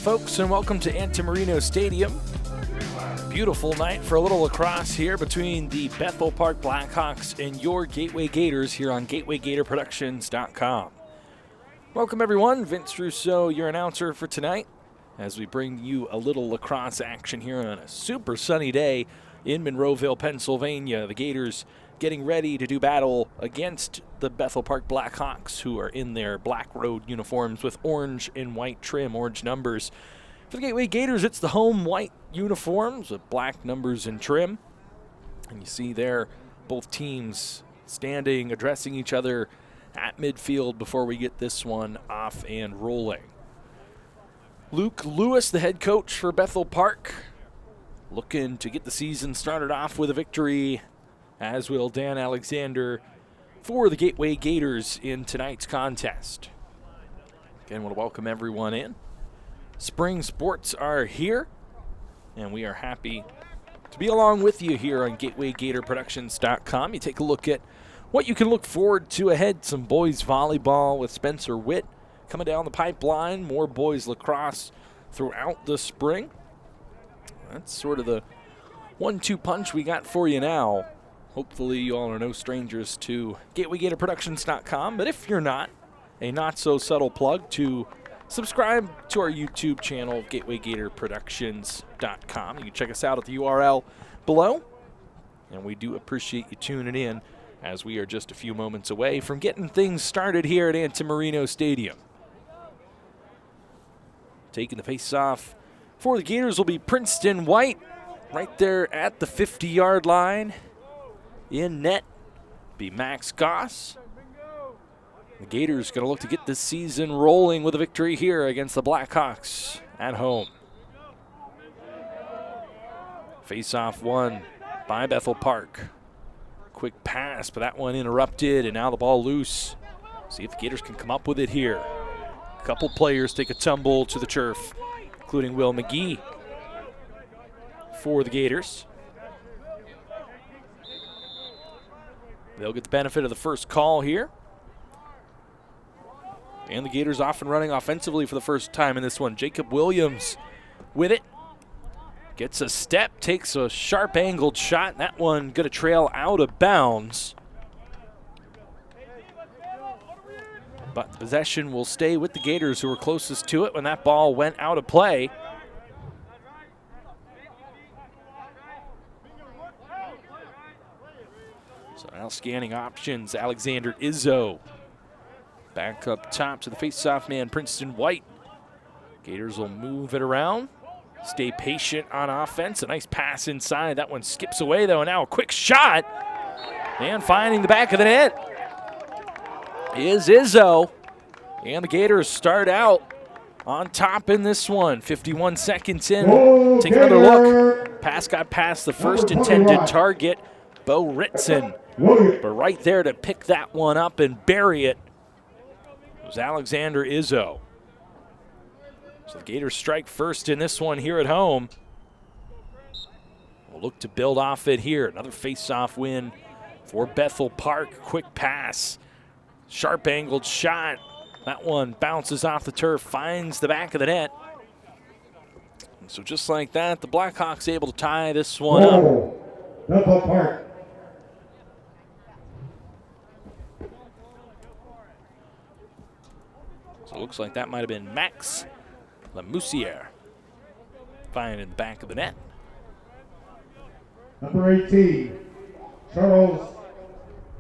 folks, and welcome to Antimarino Stadium. Beautiful night for a little lacrosse here between the Bethel Park Blackhawks and your Gateway Gators here on GatewayGatorProductions.com. Welcome, everyone. Vince Russo, your announcer for tonight, as we bring you a little lacrosse action here on a super sunny day in Monroeville, Pennsylvania. The Gators getting ready to do battle against the Bethel Park Blackhawks, who are in their black road uniforms with orange and white trim, orange numbers. For the Gateway Gators, it's the home white uniforms with black numbers and trim. And you see there both teams standing, addressing each other at midfield before we get this one off and rolling. Luke Lewis, the head coach for Bethel Park, looking to get the season started off with a victory, as will Dan Alexander for the Gateway Gators in tonight's contest. Again, I want to welcome everyone in. Spring sports are here, and we are happy to be along with you here on GatewayGatorProductions.com. You take a look at what you can look forward to ahead. Some boys volleyball with Spencer Witt coming down the pipeline. More boys lacrosse throughout the spring. That's sort of the 1-2 punch we got for you now. Hopefully you all are no strangers to GatewayGatorProductions.com, but if you're not, a not-so-subtle plug to subscribe to our YouTube channel, GatewayGatorProductions.com. You can check us out at the URL below, and we do appreciate you tuning in as we are just a few moments away from getting things started here at Antimarino Stadium. Taking the face-off for the Gators will be Princeton White, right there at the 50-yard line. In net be Max Goss. The Gators going to look to get this season rolling with a victory here against the Blackhawks at home. Face-off won by Bethel Park. Quick pass, but that one interrupted, and now the ball loose. See if the Gators can come up with it here. A couple players take a tumble to the turf, including Will McGee for the Gators. They'll get the benefit of the first call here. And the Gators off and running offensively for the first time in this one. Jacob Williams with it. Gets a step, takes a sharp angled shot. That one going to trail out of bounds. But the possession will stay with the Gators, who were closest to it when that ball went out of play. So now scanning options, Alexander Izzo. Back up top to the face-off man, Princeton White. Gators will move it around, stay patient on offense. A nice pass inside. That one skips away, though. Now a quick shot. And finding the back of the net is Izzo. And the Gators start out on top in this one. 51 seconds in. Take another look. Pass got past the first intended target, Bo Ritson. But right there to pick that one up and bury it was Alexander Izzo. So the Gators strike first in this one here at home. We'll look to build off it here. Another face-off win for Bethel Park. Quick pass. Sharp angled shot. That one bounces off the turf, finds the back of the net. And so just like that, the Blackhawks able to tie this one up. Bethel Park. So it looks like that might have been Max Lamoussiere finding the back of the net. Number 18, Charles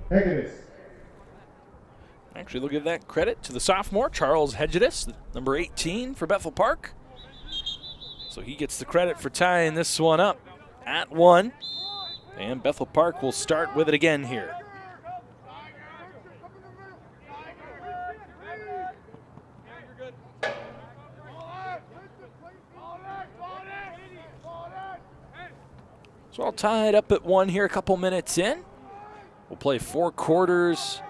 Hegedus. Actually, they'll give that credit to the sophomore, Charles Hegedus, number 18 for Bethel Park. So he gets the credit for tying this one up at 1. And Bethel Park will start with it again here. So all tied up at 1 here, a couple minutes in. We'll play 4 quarters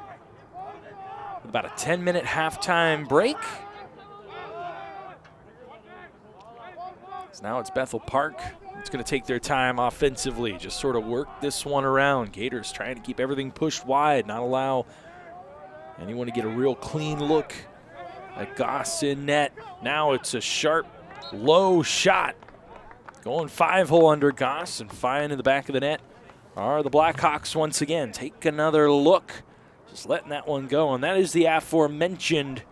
with about a 10-minute halftime break. So now it's Bethel Park. It's going to take their time offensively, just sort of work this one around. Gators trying to keep everything pushed wide, not allow anyone to get a real clean look at Goss in net. Now it's a sharp low shot. Going 5-hole under Goss and fine in the back of the net are the Blackhawks once again. Take another look. Just letting that one go. And that is the aforementioned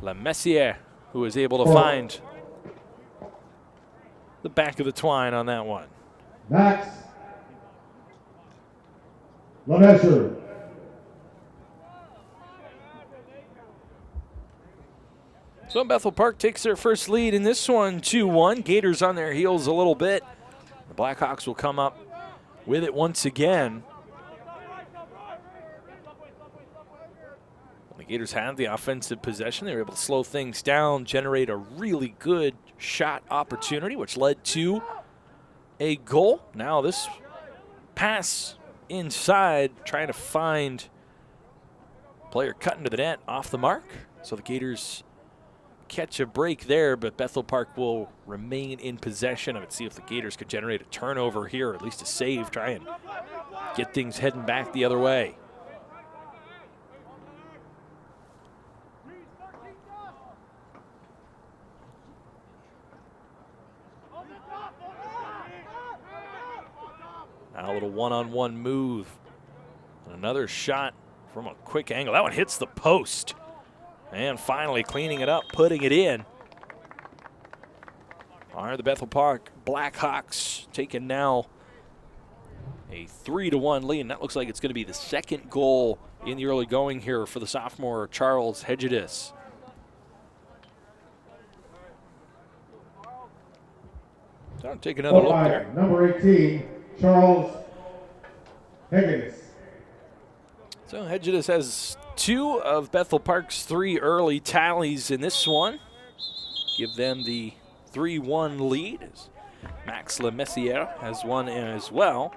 LeMessier, who is able to find the back of the twine on that one. Max LeMessier. So Bethel Park takes their first lead in this one, 2-1. Gators on their heels a little bit. The Blackhawks will come up with it once again. When the Gators had the offensive possession, they were able to slow things down, generate a really good shot opportunity, which led to a goal. Now this pass inside, trying to find player cutting to the net off the mark. So the Gators catch a break there, but Bethel Park will remain in possession of it. See if the Gators could generate a turnover here, or at least a save, try and get things heading back the other way. Now a little one-on-one move. And another shot from a quick angle. That one hits the post. And finally cleaning it up, putting it in. Are the Bethel Park Blackhawks taking now a 3-1 lead. And that looks like it's going to be the second goal in the early going here for the sophomore Charles Hedges. So take another look there. Number 18, Charles Higgins. So Hedges has 2 of Bethel Park's 3 early tallies in this one. Give them the 3-1 lead. Max LeMessier has one as well.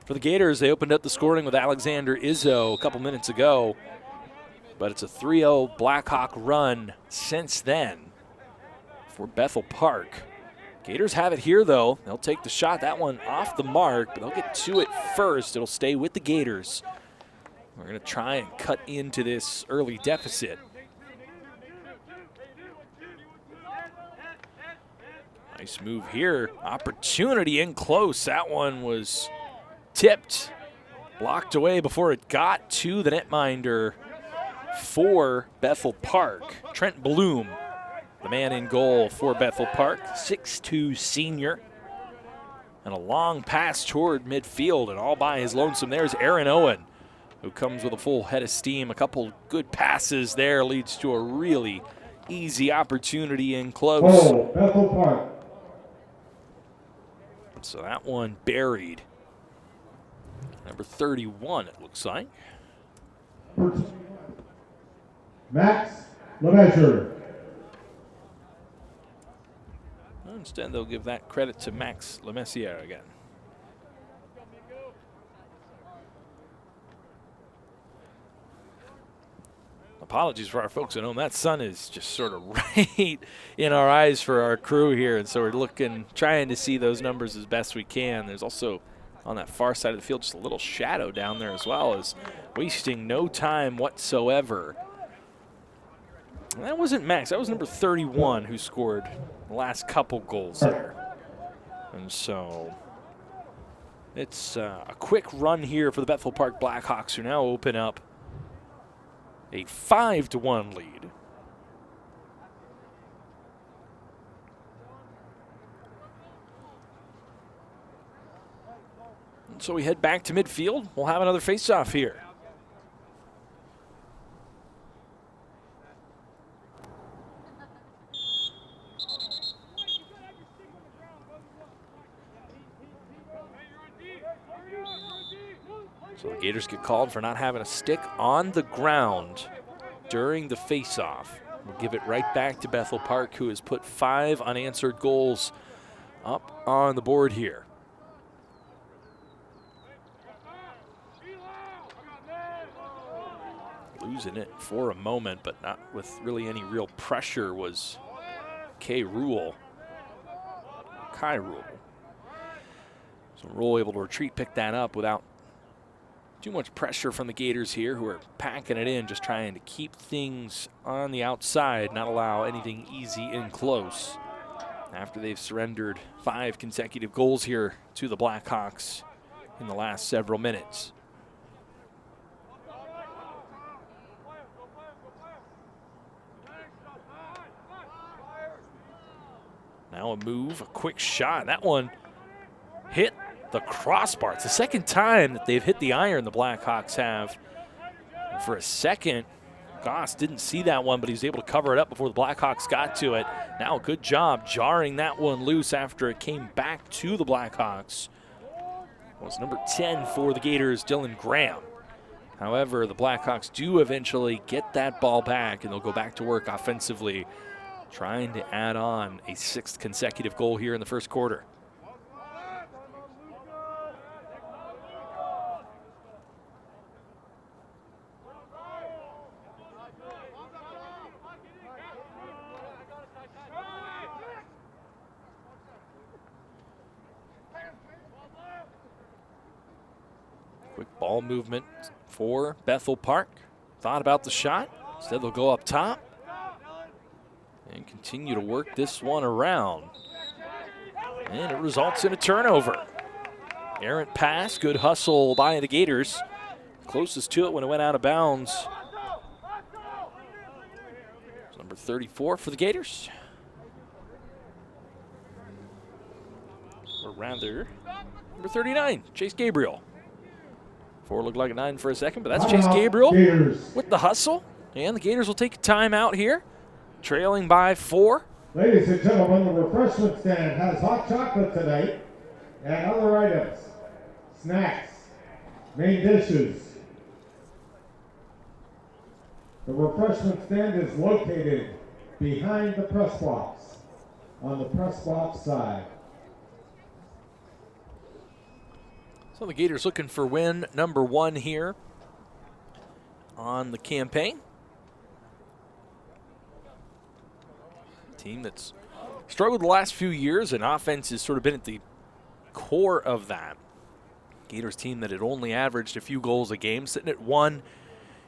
For the Gators, they opened up the scoring with Alexander Izzo a couple minutes ago. But it's a 3-0 Blackhawk run since then for Bethel Park. Gators have it here, though. They'll take the shot. That one off the mark, but they'll get to it first. It'll stay with the Gators. We're going to try and cut into this early deficit. Nice move here. Opportunity in close. That one was tipped, blocked away before it got to the netminder for Bethel Park. Trent Bloom, the man in goal for Bethel Park, 6'2" senior. And a long pass toward midfield, and all by his lonesome. There's Aaron Owen, who comes with a full head of steam. A couple good passes there leads to a really easy opportunity in close. Oh, Bethel Park. So that one buried. Number 31, it looks like. Max LeMessier. Instead, they'll give that credit to Max LeMessier again. Apologies for our folks at home. That sun is just sort of right in our eyes for our crew here, and so we're trying to see those numbers as best we can. There's also on that far side of the field just a little shadow down there as well, as wasting no time whatsoever. And that wasn't Max. That was number 31 who scored the last couple goals there. And so it's a quick run here for the Bethel Park Blackhawks, who now open up a 5-1 lead. And so we head back to midfield. We'll have another face-off here. So the Gators get called for not having a stick on the ground during the face-off. We'll give it right back to Bethel Park, who has put 5 unanswered goals up on the board here. Losing it for a moment, but not with really any real pressure, was Kai Rule. So Rule able to retreat, pick that up without Too much pressure from the Gators here, who are packing it in, just trying to keep things on the outside, not allow anything easy in close. After they've surrendered 5 consecutive goals here to the Blackhawks in the last several minutes. Now a move, a quick shot. That one hit the crossbar. It's the second time that they've hit the iron, the Blackhawks have. And for a second, Goss didn't see that one, but he was able to cover it up before the Blackhawks got to it. Now a good job jarring that one loose after it came back to the Blackhawks. It was number 10 for the Gators, Dylan Graham. However, the Blackhawks do eventually get that ball back, and they'll go back to work offensively, trying to add on a 6th consecutive goal here in the first quarter. Quick ball movement for Bethel Park. Thought about the shot. Instead, they'll go up top and continue to work this one around. And it results in a turnover. Errant pass, good hustle by the Gators. Closest to it when it went out of bounds. It's number 34 for the Gators. Or rather, number 39, Chase Gabriel. 4 looked like a 9 for a second, but that's Chase Gabriel with the hustle. And the Gators will take a timeout here, trailing by 4. Ladies and gentlemen, the refreshment stand has hot chocolate tonight and other items, snacks, main dishes. The refreshment stand is located behind the press box, on the press box side. So the Gators looking for win number 1 here on the campaign. Team that's struggled the last few years, and offense has sort of been at the core of that. Gators team that had only averaged a few goals a game, sitting at 1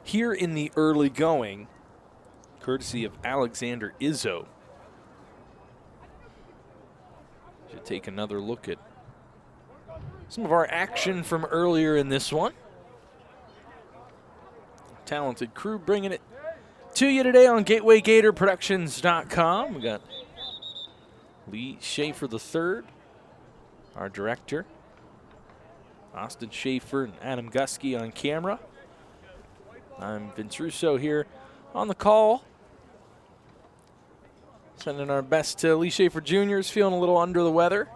here in the early going, courtesy of Alexander Izzo. Should take another look at some of our action from earlier in this one. Talented crew bringing it to you today on GatewayGatorProductions.com. We got Lee Schaefer III, our director. Austin Schaefer and Adam Gusky on camera. I'm Vince Russo here on the call. Sending our best to Lee Schaefer Jr. is feeling a little under the weather.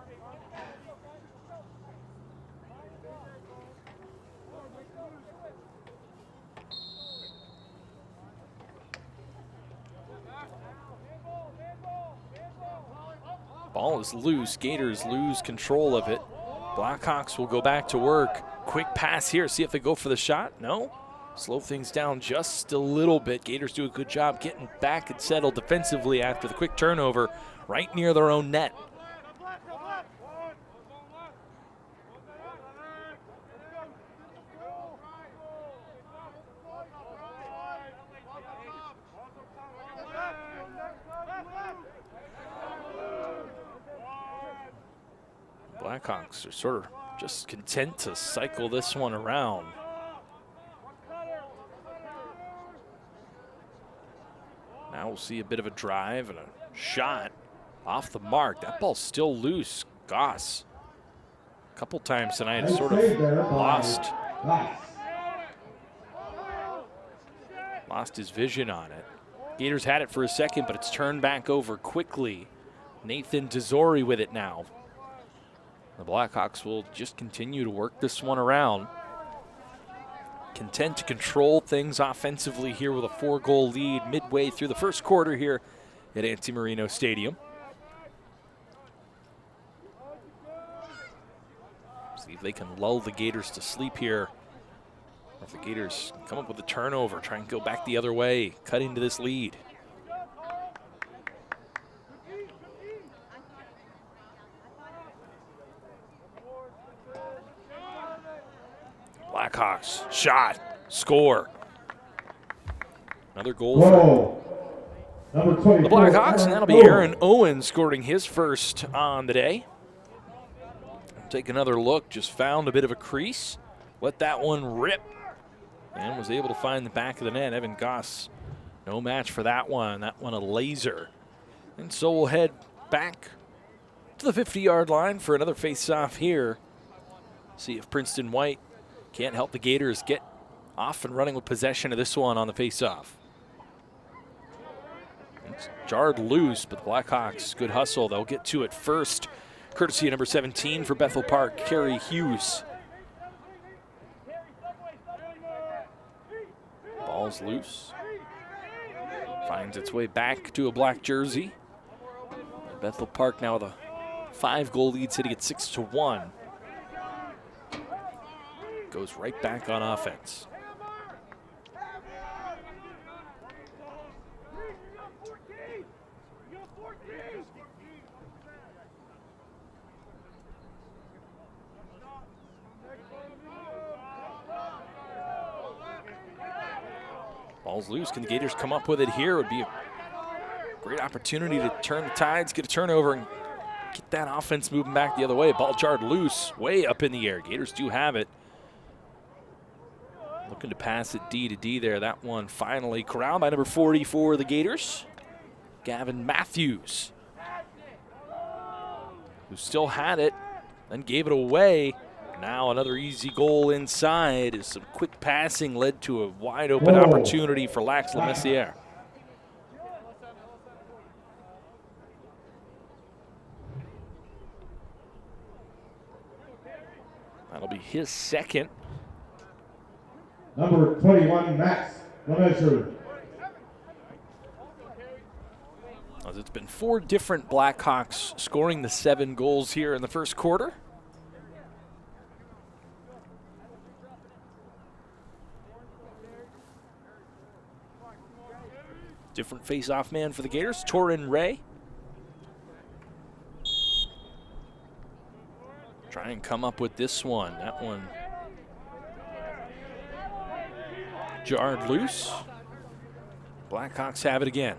Ball is loose. Gators lose control of it. Blackhawks will go back to work. Quick pass here. See if they go for the shot. No. Slow things down just a little bit. Gators do a good job getting back and settled defensively after the quick turnover right near their own net. Blackhawks are sort of just content to cycle this one around. Now we'll see a bit of a drive and a shot off the mark. That ball's still loose. Goss, a couple times tonight, sort of lost his vision on it. Gators had it for a second, but it's turned back over quickly. Nathan Desori with it now. The Blackhawks will just continue to work this one around. Content to control things offensively here with a 4-goal lead midway through the first quarter here at Anti-Marino Stadium. See if they can lull the Gators to sleep here. Or if the Gators come up with a turnover, try and go back the other way, cut into this lead. Blackhawks. Shot. Score. Another goal Whoa. Number 24, for the Blackhawks, and that'll be Aaron Owen scoring his first on the day. Take another look. Just found a bit of a crease. Let that one rip. And was able to find the back of the net. Evan Goss, no match for that one. That one a laser. And so we'll head back to the 50-yard line for another face-off here. See if Princeton White can't help the Gators get off and running with possession of this one on the face-off. It's jarred loose, but the Blackhawks, good hustle. They'll get to it first, courtesy of number 17 for Bethel Park, Kerry Hughes. Ball's loose. Finds its way back to a black jersey. Bethel Park now with a 5-goal lead, sitting at 6-1. Goes right back on offense. Ball's loose. Can the Gators come up with it here? It would be a great opportunity to turn the tides, get a turnover, and get that offense moving back the other way. Ball jarred loose, way up in the air. Gators do have it. Looking to pass it D to D there. That one finally corralled by number 40 for the Gators, Gavin Matthews, who still had it, then gave it away. Now another easy goal inside as some quick passing led to a wide open opportunity for Lax Lemessier. That'll be his second. Number 21, Max Lemessier. As it's been 4 different Blackhawks scoring the 7 goals here in the first quarter. Different face-off man for the Gators, Torin Ray. Try and come up with this one. That one jarred loose. Blackhawks have it again.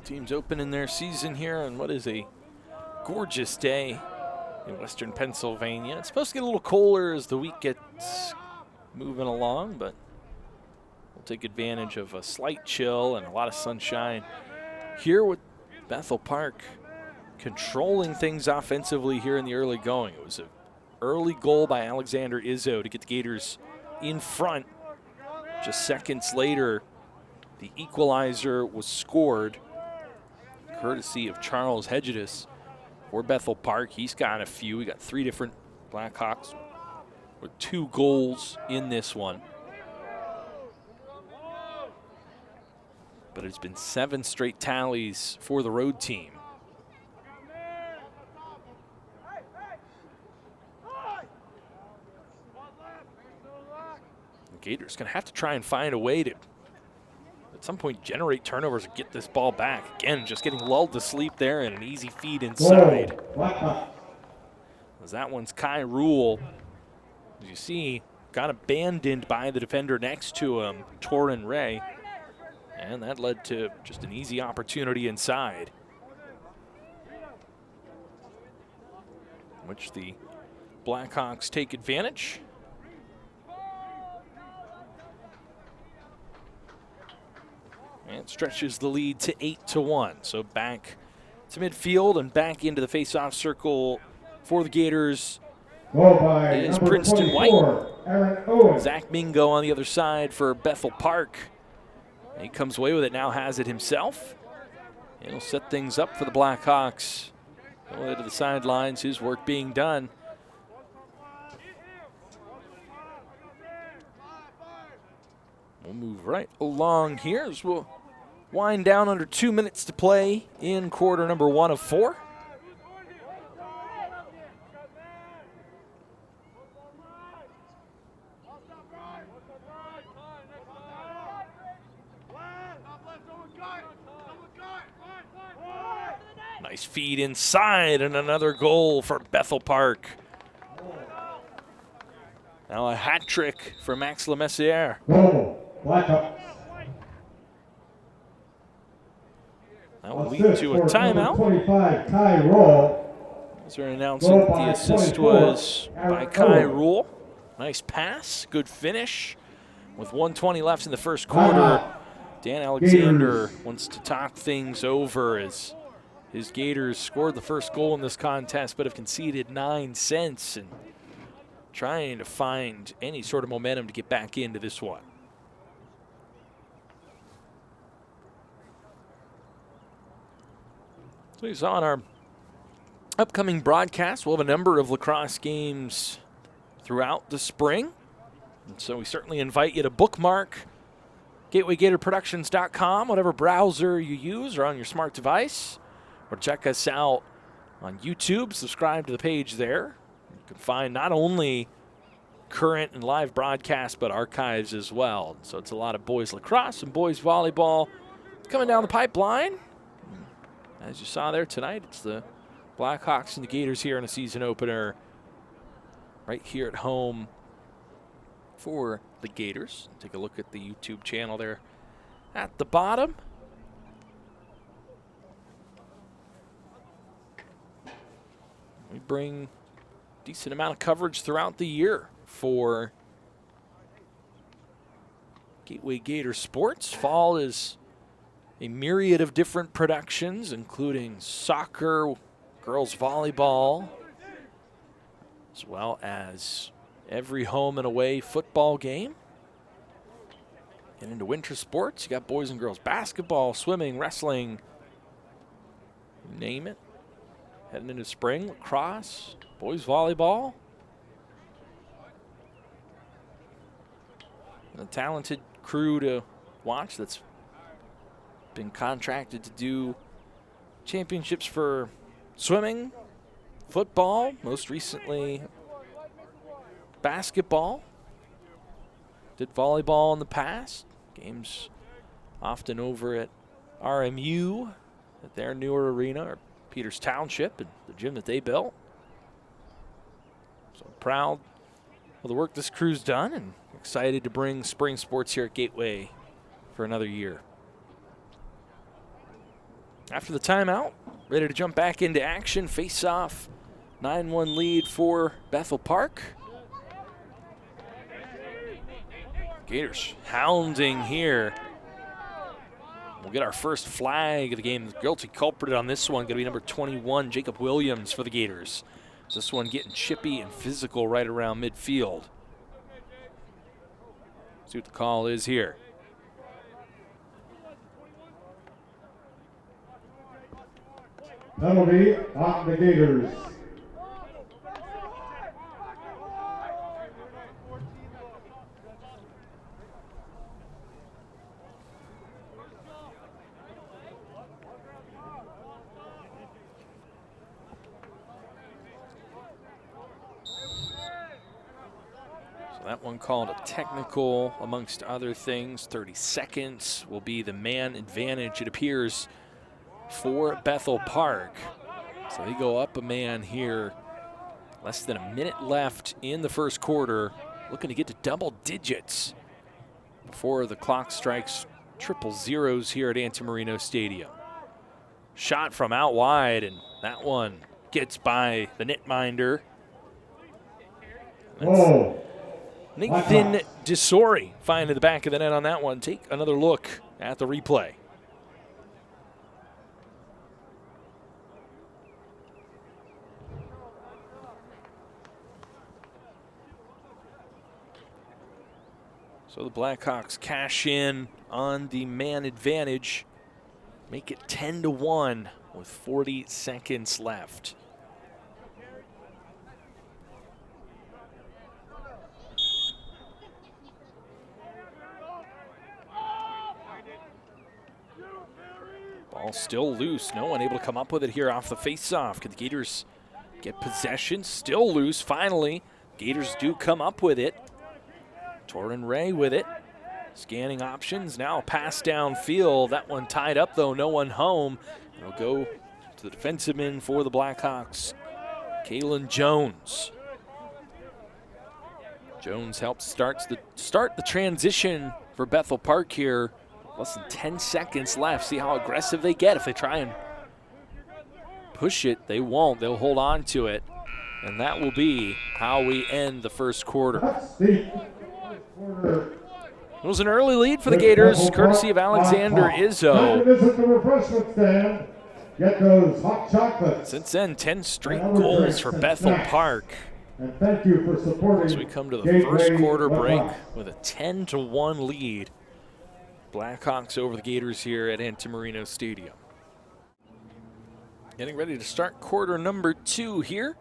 Teams opening their season here on what is a gorgeous day in western Pennsylvania. It's supposed to get a little colder as the week gets moving along, but we'll take advantage of a slight chill and a lot of sunshine here with Bethel Park controlling things offensively here in the early going. It was an early goal by Alexander Izzo to get the Gators in front. Just seconds later, the equalizer was scored, courtesy of Charles Hedges for Bethel Park. He's got a few. We got 3 different Blackhawks with 2 goals in this one. But it's been 7 straight tallies for the road team. The Gators going to have to try and find a way to at some point generate turnovers and get this ball back. Again, just getting lulled to sleep there and an easy feed inside. As that one's Kai Rule. As you see, got abandoned by the defender next to him, Torin Ray. And that led to just an easy opportunity inside, which the Blackhawks take advantage. And stretches the lead to 8-1. So back to midfield and back into the face-off circle for the Gators is Princeton White. Zach Mingo on the other side for Bethel Park. He comes away with it, now has it himself. And he'll set things up for the Blackhawks. All the way to the sidelines, his work being done. We'll move right along here as we'll wind down under 2 minutes to play in quarter number 1 of 4. Nice feed inside and another goal for Bethel Park. Now a hat trick for Max Lemessier. Blackhawks. That will lead to a timeout. 25, Kai Roll. As we're announcing that the assist was by Kai Rule. Nice pass, good finish. With 1:20 left in the first quarter, Dan Alexander wants to talk things over as his Gators scored the first goal in this contest but have conceded 9 cents and trying to find any sort of momentum to get back into this one. So he's on our upcoming broadcast. We'll have a number of lacrosse games throughout the spring. And so we certainly invite you to bookmark GatewayGatorProductions.com, whatever browser you use or on your smart device, or check us out on YouTube. Subscribe to the page there. You can find not only current and live broadcasts, but archives as well. So it's a lot of boys lacrosse and boys volleyball coming down the pipeline. As you saw there tonight, it's the Blackhawks and the Gators here in a season opener right here at home for the Gators. Take a look at the YouTube channel there at the bottom. We bring a decent amount of coverage throughout the year for Gateway Gator Sports. Fall is a myriad of different productions, including soccer, girls volleyball, as well as every home and away football game. And into winter sports, you got boys and girls basketball, swimming, wrestling, you name it. Heading into spring, lacrosse, boys volleyball. And a talented crew to watch that's been contracted to do championships for swimming, football, most recently basketball. Did volleyball in the past. Games often over at RMU at their newer arena, or Peters Township, and the gym that they built. So proud of the work this crew's done and excited to bring spring sports here at Gateway for another year. After the timeout, ready to jump back into action. Face-off, 9-1 lead for Bethel Park. Gators hounding here. We'll get our first flag of the game. The guilty culprit on this one going to be number 21, Jacob Williams for the Gators. This one getting chippy and physical right around midfield. See what the call is here. Penalty on the Gators. That one called a technical, amongst other things. 30 seconds will be the man advantage, it appears, for Bethel Park. So they go up a man here. Less than a minute left in the first quarter. Looking to get to double digits before the clock strikes triple zeros here at Antimarino Stadium. Shot from out wide, and that one gets by the netminder. Nathan Desori finding the back of the net on that one. Take another look at the replay. So the Blackhawks cash in on the man advantage, make it 10-1 with 40 seconds left. Ball still loose. No one able to come up with it here off the face-off. Can the Gators get possession? Still loose. Finally, Gators do come up with it. Torrin Ray with it. Scanning options. Now pass downfield. That one tied up, though. No one home. It'll go to the defenseman for the Blackhawks, Kalen Jones. Jones helps start the transition for Bethel Park here. Less than 10 seconds left. See how aggressive they get. If they try and push it, they won't. They'll hold on to it. And that will be how we end the first quarter. It was an early lead for the Gators, courtesy of Alexander Izzo. Visit the refreshment stand. Get those hot chocolates. Since then, 10 straight goals for Bethel Park. And thank you for supporting. As we come to the first quarter break with a 10-1 lead. Blackhawks over the Gators here at Antimarino Stadium. Getting ready to start quarter number 2 here,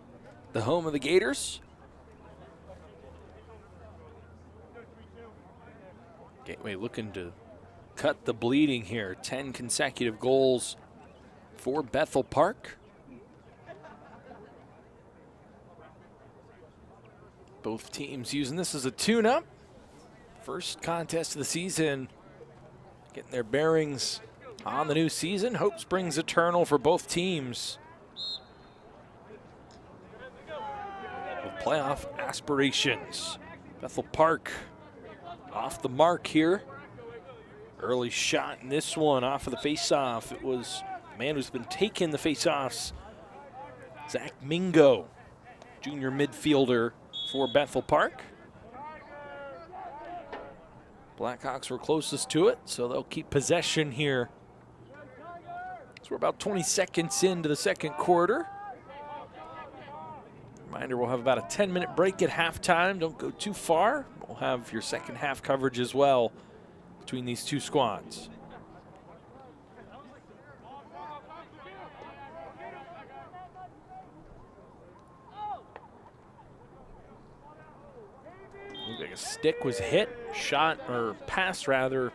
the home of the Gators. Gateway looking to cut the bleeding here. 10 consecutive goals for Bethel Park. Both teams using this as a tune-up. First contest of the season. Getting their bearings on the new season. Hope springs eternal for both teams. With playoff aspirations. Bethel Park off the mark here. Early shot in this one off of the face-off. It was a man who's been taking the face-offs. Zach Mingo, junior midfielder for Bethel Park. Blackhawks were closest to it, so they'll keep possession here. So we're about 20 seconds into the second quarter. Reminder, we'll have about a 10-minute break at halftime. Don't go too far. We'll have your second half coverage as well between these two squads. Looked like a stick was hit, shot, or pass rather,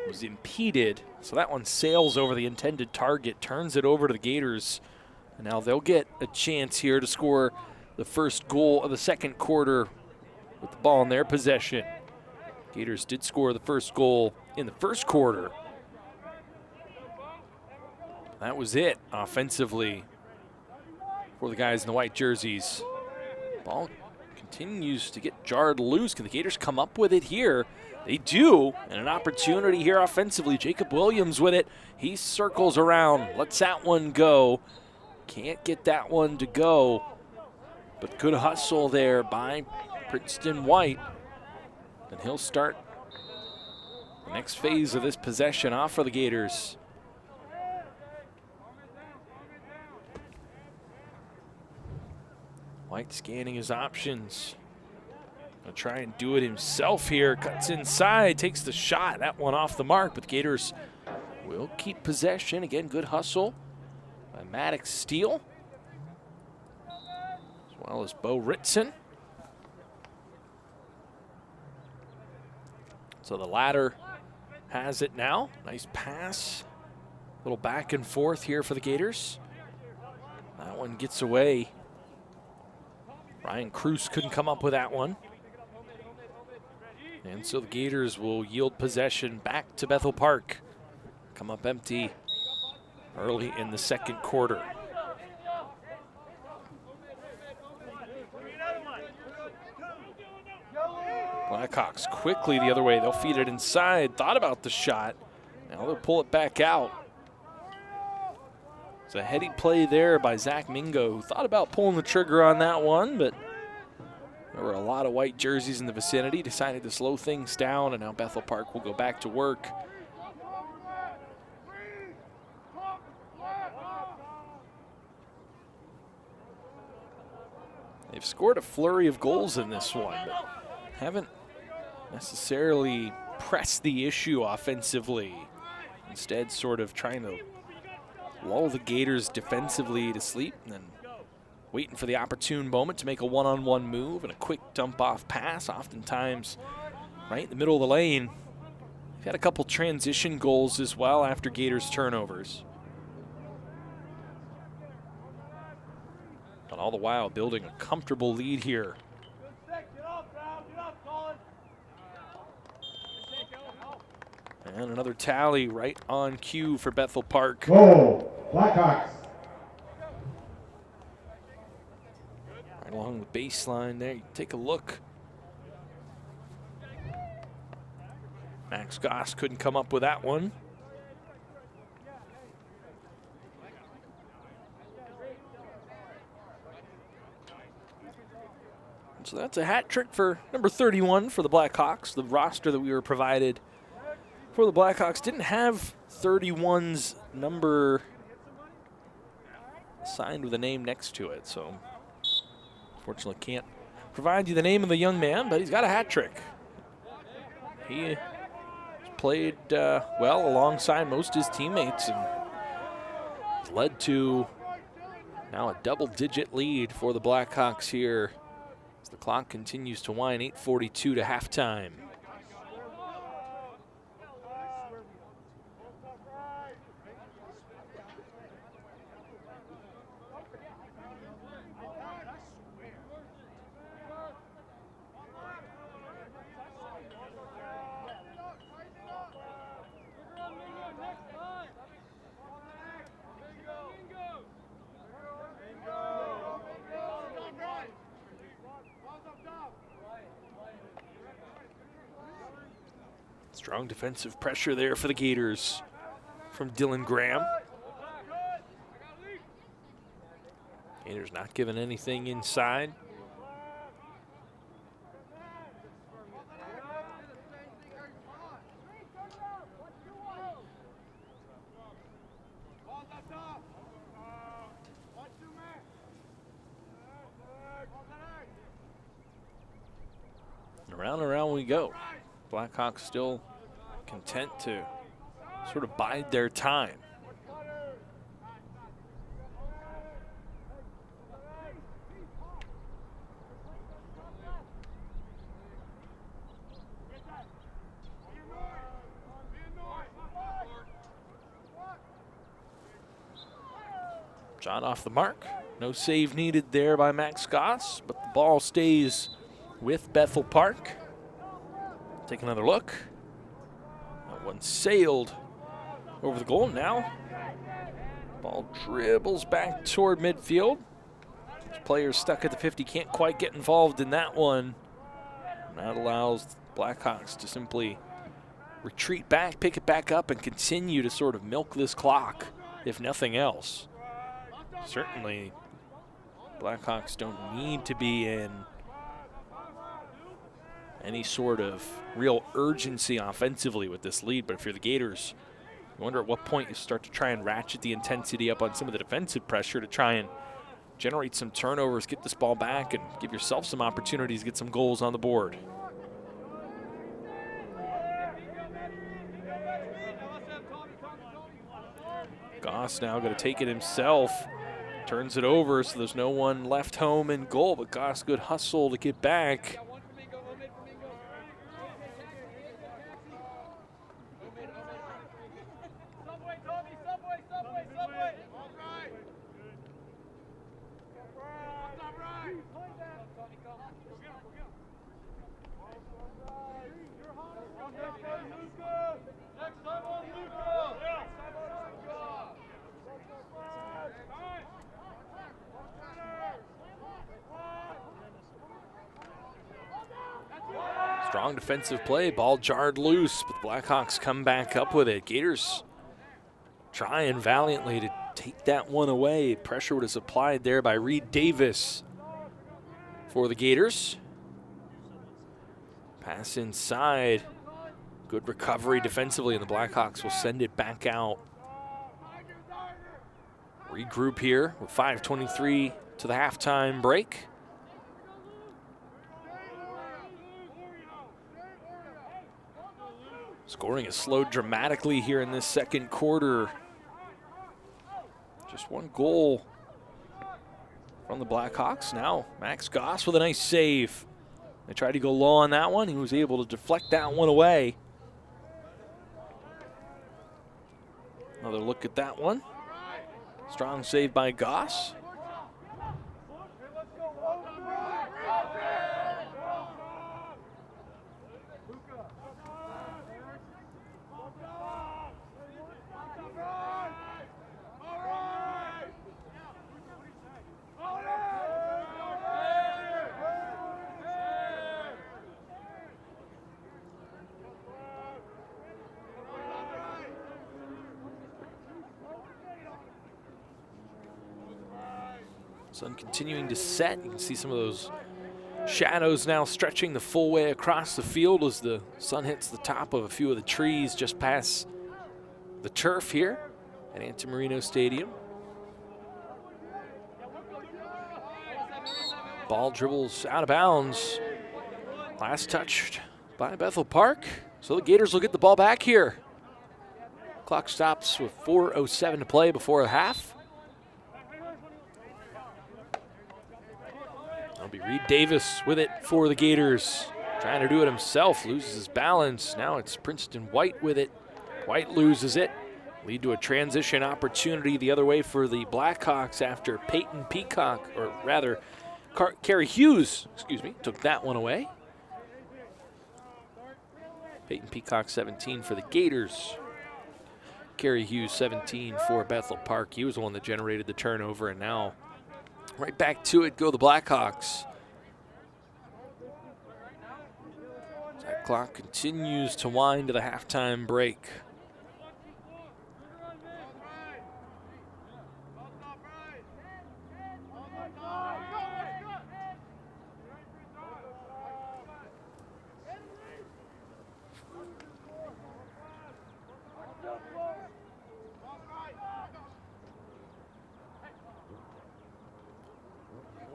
was impeded. So that one sails over the intended target, turns it over to the Gators. And now they'll get a chance here to score the first goal of the second quarter with the ball in their possession. Gators did score the first goal in the first quarter. That was it offensively for the guys in the white jerseys. Ball continues to get jarred loose. Can the Gators come up with it here? They do, and an opportunity here offensively. Jacob Williams with it. He circles around, lets that one go. Can't get that one to go, but good hustle there by Princeton White. And he'll start the next phase of this possession off for the Gators. White scanning his options. Gonna try and do it himself here. Cuts inside, takes the shot. That one off the mark, but the Gators will keep possession. Again, good hustle by Maddox Steele, as well as Bo Ritson. So the latter has it now. Nice pass. A little back and forth here for the Gators. That one gets away. Ryan Cruz couldn't come up with that one. And so the Gators will yield possession back to Bethel Park. Come up empty early in the second quarter. Blackhawks quickly the other way. They'll feed it inside. Thought about the shot. Now they'll pull it back out. It's a heady play there by Zach Mingo, who thought about pulling the trigger on that one, but there were a lot of white jerseys in the vicinity. Decided to slow things down, and now Bethel Park will go back to work. They've scored a flurry of goals in this one, but haven't necessarily pressed the issue offensively. Instead, sort of trying to lull the Gators defensively to sleep and then waiting for the opportune moment to make a one-on-one move and a quick dump-off pass, oftentimes right in the middle of the lane. We've had a couple transition goals as well after Gators turnovers. And all the while building a comfortable lead here. And another tally right on cue for Bethel Park. Goal, Blackhawks. Right along the baseline there, you take a look. Max Goss couldn't come up with that one. So that's a hat trick for number 31 for the Blackhawks. The roster that we were provided for the Blackhawks didn't have 31's number signed with a name next to it. So unfortunately can't provide you the name of the young man, but he's got a hat trick. He played well alongside most of his teammates and led to now a double-digit lead for the Blackhawks here as the clock continues to wind. 8:42 to halftime. Strong defensive pressure there for the Gators from Dylan Graham. Gators not giving anything inside. And around we go. Blackhawks still content to sort of bide their time. Shot off the mark. No save needed there by Max Goss, but the ball stays with Bethel Park. Take another look. That one sailed over the goal. Now, ball dribbles back toward midfield. This player stuck at the 50 can't quite get involved in that one. And that allows the Blackhawks to simply retreat back, pick it back up, and continue to sort of milk this clock, if nothing else. Certainly, Blackhawks don't need to be in any sort of real urgency offensively with this lead, but if you're the Gators, you wonder at what point you start to try and ratchet the intensity up on some of the defensive pressure to try and generate some turnovers, get this ball back, and give yourself some opportunities to get some goals on the board. Goss now going to take it himself, turns it over so there's no one left home in goal, but Goss, good hustle to get back. Strong defensive play, ball jarred loose, but the Blackhawks come back up with it. Gators trying valiantly to take that one away. Pressure was applied there by Reed Davis for the Gators. Pass inside. Good recovery defensively, and the Blackhawks will send it back out. Regroup here with 5:23 to the halftime break. Scoring has slowed dramatically here in this second quarter. Just one goal from the Blackhawks. Now Max Goss with a nice save. They tried to go low on that one. He was able to deflect that one away. Another look at that one. Strong save by Goss. Sun continuing to set. You can see some of those shadows now stretching the full way across the field as the sun hits the top of a few of the trees just past the turf here at Antimarino Stadium. Ball dribbles out of bounds. Last touched by Bethel Park. So the Gators will get the ball back here. Clock stops with 4:07 to play before a half. That'll be Reed Davis with it for the Gators. Trying to do it himself, loses his balance. Now it's Princeton White with it. White loses it. Lead to a transition opportunity the other way for the Blackhawks after Peyton Peacock, or rather, Carrie Hughes, took that one away. Peyton Peacock 17 for the Gators. Carrie Hughes 17 for Bethel Park. He was the one that generated the turnover, and now right back to it go the Blackhawks. That clock continues to wind to the halftime break.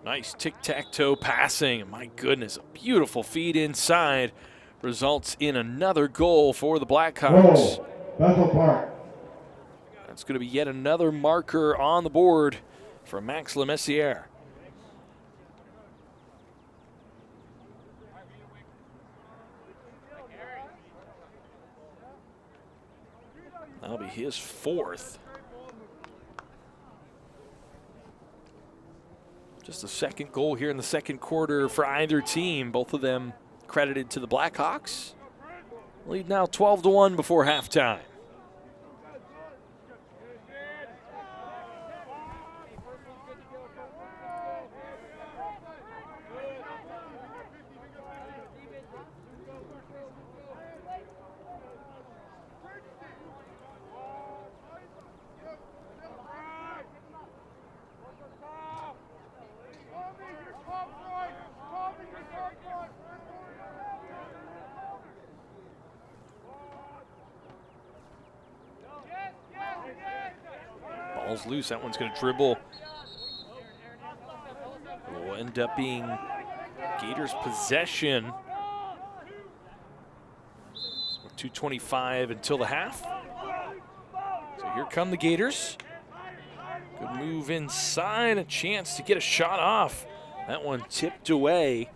Nice tic-tac-toe passing. My goodness, a beautiful feed inside results in another goal for the Blackhawks. Goal, Bethel Park. That's going to be yet another marker on the board for Max Lemessier. That'll be his fourth. Just a second goal here in the second quarter for either team. Both of them credited to the Blackhawks. Lead now 12-1 before halftime. Ball's loose. That one's going to dribble. It will end up being Gators possession. With 2:25 until the half. So here come the Gators. Good move inside. A chance to get a shot off. That one tipped away.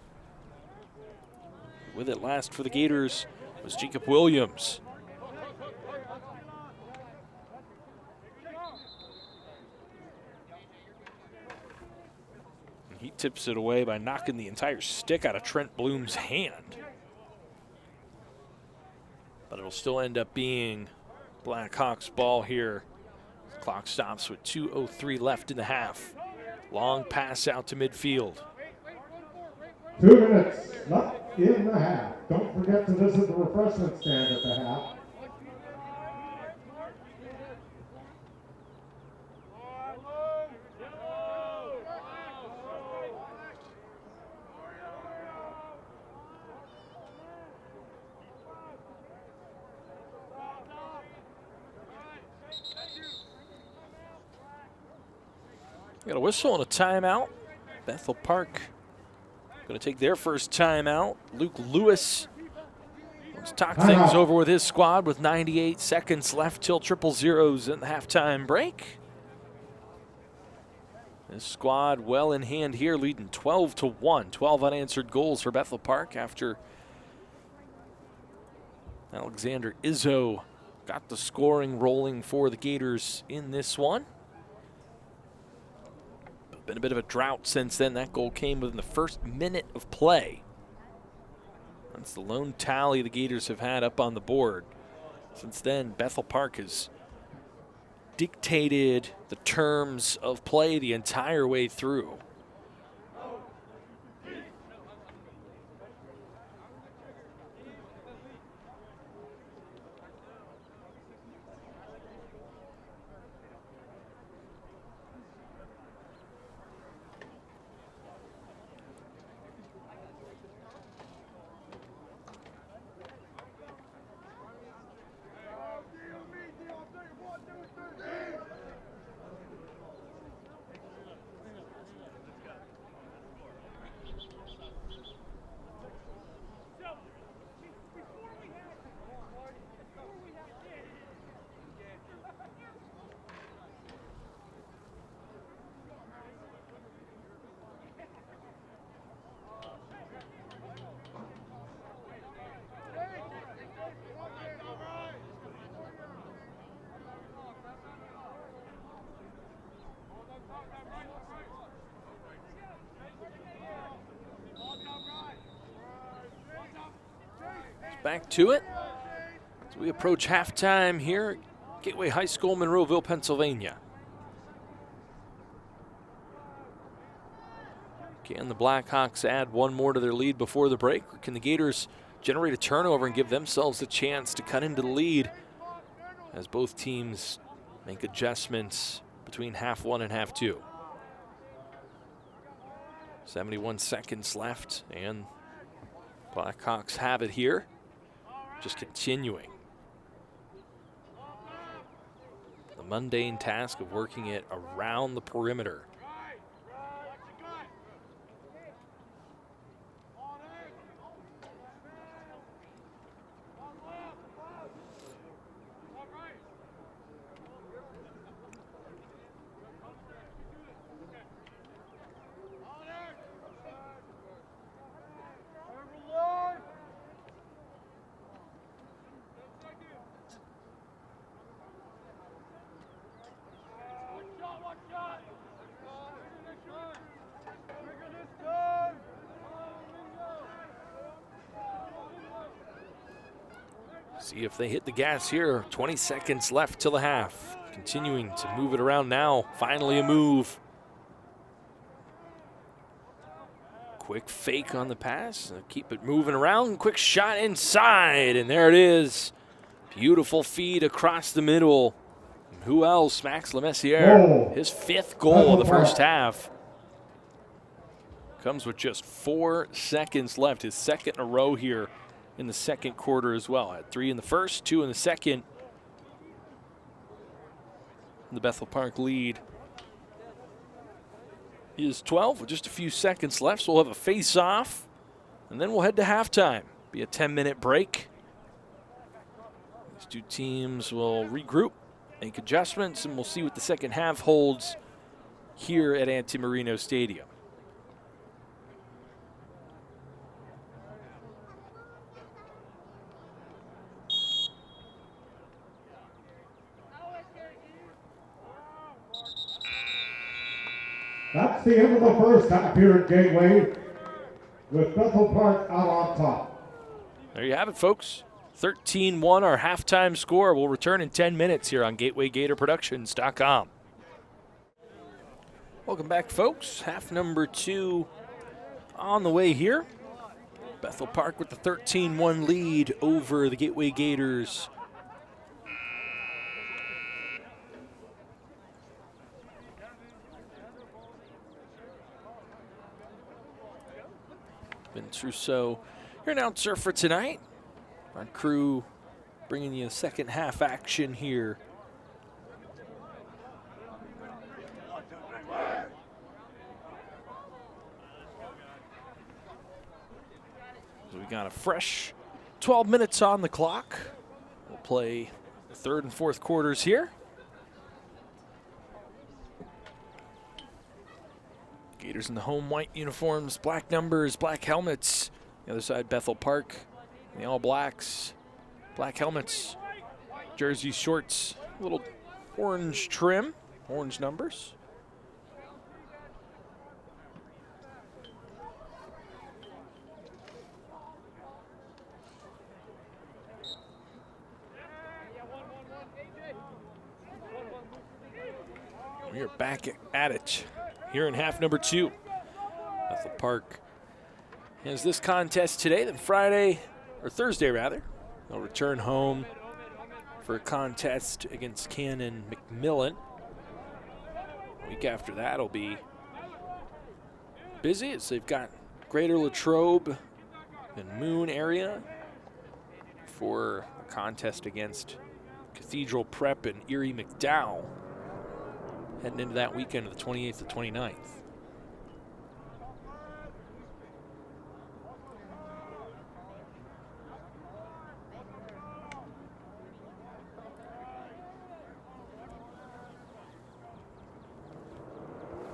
With it last for the Gators was Jacob Williams. He tips it away by knocking the entire stick out of Trent Bloom's hand. But it'll still end up being Blackhawks ball here. The clock stops with 2:03 left in the half. Long pass out to midfield. 2 minutes left in the half. Don't forget to visit the refreshment stand at the half. Got a whistle and a timeout. Bethel Park going to take their first timeout. Luke Lewis wants to talk things over with his squad with 98 seconds left till 0-0 in the halftime break. This squad well in hand here, leading 12-1. 12 unanswered goals for Bethel Park after Alexander Izzo got the scoring rolling for the Gators in this one. Been a bit of a drought since then. That goal came within the first minute of play. That's the lone tally the Gators have had up on the board. Since then, Bethel Park has dictated the terms of play the entire way through. Back to it as we approach halftime here at Gateway High School, Monroeville, Pennsylvania. Can the Blackhawks add one more to their lead before the break? Or can the Gators generate a turnover and give themselves a chance to cut into the lead as both teams make adjustments between half one and half two? 71 seconds left, and Blackhawks have it here. Just continuing the mundane task of working it around the perimeter. See if they hit the gas here. 20 seconds left till the half. Continuing to move it around now. Finally a move. Quick fake on the pass. Keep it moving around. Quick shot inside. And there it is. Beautiful feed across the middle. And who else? Max Lemessier. His 5th goal of the first half. Comes with just 4 seconds left. His 2nd in a row here in the second quarter as well. Had 3 in the first, 2 in the second. The Bethel Park lead is 12 with just a few seconds left, so we'll have a face-off, and then we'll head to halftime. Be a 10-minute break. These two teams will regroup, make adjustments, and we'll see what the second half holds here at Antimarino Stadium. That's the end of the first half here at Gateway, with Bethel Park out on top. There you have it, folks. 13-1, our halftime score. We'll return in 10 minutes here on GatewayGatorProductions.com. Welcome back, folks. Half number 2 on the way here. Bethel Park with the 13-1 lead over the Gateway Gators. Ben Trousseau, your announcer for tonight. Our crew bringing you the second half action here. So we got a fresh 12 minutes on the clock. We'll play the 3rd and 4th quarters here. Gators in the home white uniforms, black numbers, black helmets. The other side, Bethel Park, the All Blacks, black helmets, jersey shorts, little orange trim, orange numbers. We are back at it here in half number 2. Bethel Park has this contest today, then Thursday rather. They'll return home for a contest against Cannon McMillan. A week after that will be busy as they've got Greater Latrobe and Moon area for a contest against Cathedral Prep and Erie McDowell, heading into that weekend of the 28th to 29th.